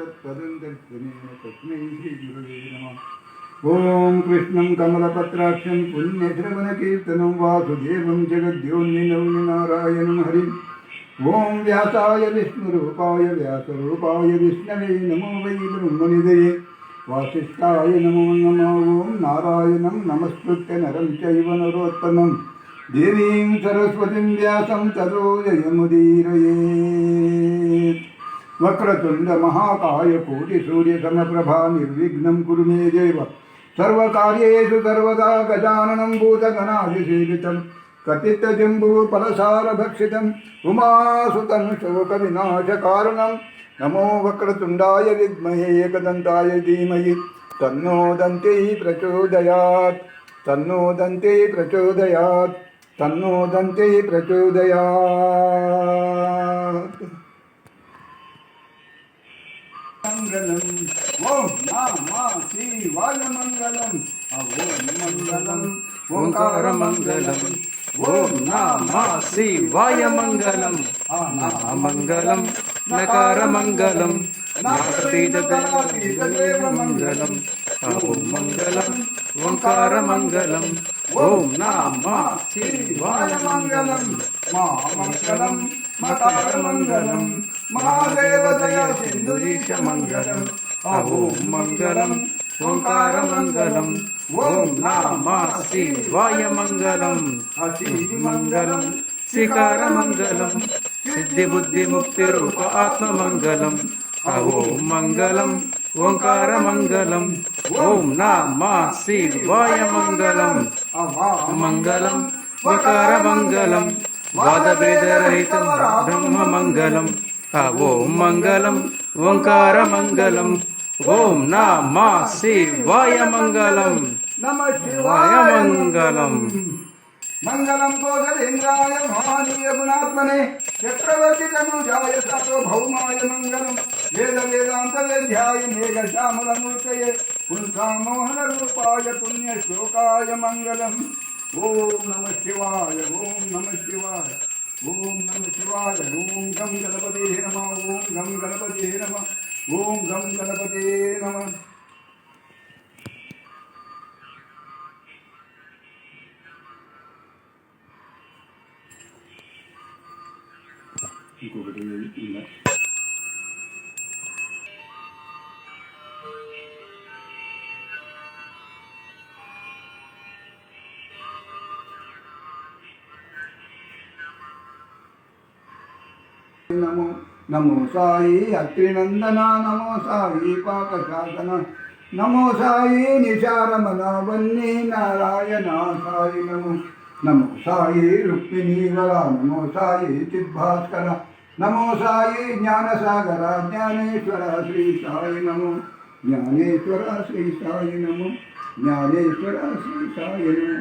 तत्पदन्तर्जनेन तस्मै श्रीगुरवे नमः। ॐ कृष्णं कमलपत्राक्षं पुण्यश्रवणकीर्तनं वासुदेवं जगद्योन्निनौनिनारायणं हरिम्। ॐ व्यासाय विष्णुरूपाय व्यासरूपाय विष्णवे नमो वै ब्रह्मनिधये वासिष्ठाय नमो नमः। ॐ नारायणं नमस्कृत्य नरं चैव नरोत्तमं देवीं सरस्वतीं व्यासं ततो जयमुदीरयेत्। वक्रतुण्डमहाकाय कोटिसूर्यसमप्रभा निर्विघ्नं कुरु मे देव सर्वकार्येषु सर्वदा गजाननं भूतगणाधिसेवितं कथितजम्बूफलसारभक्षितम् उमासुतनुशोकविनाशकारणं नमो वक्रतुण्डाय विद्महे एकदन्ताय धीमहि तन्नो दन्तिः प्रचोदयात् तन्नो दन्तिः प्रचोदयात् तन्नो दन्तिः प्रचोदयात्। मंगलम ओम नमः शिवाय मंगलम ओम मंगलम ओंकार मंगलम ओम नमः शिवाय मंगलम मंगलम नकार मंगलम नास्तिदेव मंगलम ओम मंगलम ओंकार मंगलम ओम नमः शिवाय मंगलम मंगलम मकार मंगलम महादेव दया सिंधुरीश मंगलम ओम मंगलम ओंकार मंगलम ओम नमः शिवाय मंगलम मंगलम शिकार मंगलम सिद्धि बुद्धि मुक्ति रूप आत्म मंगलम ओम मंगलम ओंकार मंगलम ओम नमः शिवाय मंगलम मंगलम वकार मंगलम वाद भेद रहित ब्रह्म मंगलम ओम मंगलम ओंकार मंगलम ओम नमः शिवाय मंगलम नमः शिवाय मंगलम मंगलम कोसलेन्द्राय महानीय गुणात्मने चक्रवर्ती तनुजाय सार्वभौमाय मंगलम वेद वेदांत वेद्याय मेघ श्यामल मूर्तये पुंसा मोहन रूपाय पुण्य श्लोकाय मंगलम। ओम नमः शिवाय ओम नमः शिवाय ओम नमः शिवाय ओम गम गणपते नमः ओम गम गणपते नमः ओम गम गणपते नमः। ఇంకొకటి ఉందా? నమో నమో సాయి అత్రినందన నమో సాయి పాకశాసన నమో సాయి నిశారమణ వన్నే నారాయణ సాయి నమో నమో సాయి రుక్మిణీవర నమో సాయి చిద్భాస్కర నమో సాయి జ్ఞానసాగర జ్ఞానేశ్వర శ్రీ సాయి నమో జ్ఞానేశ్వర శ్రీ సాయి నమో జ్ఞానేశ్వర శ్రీ సాయి నమో।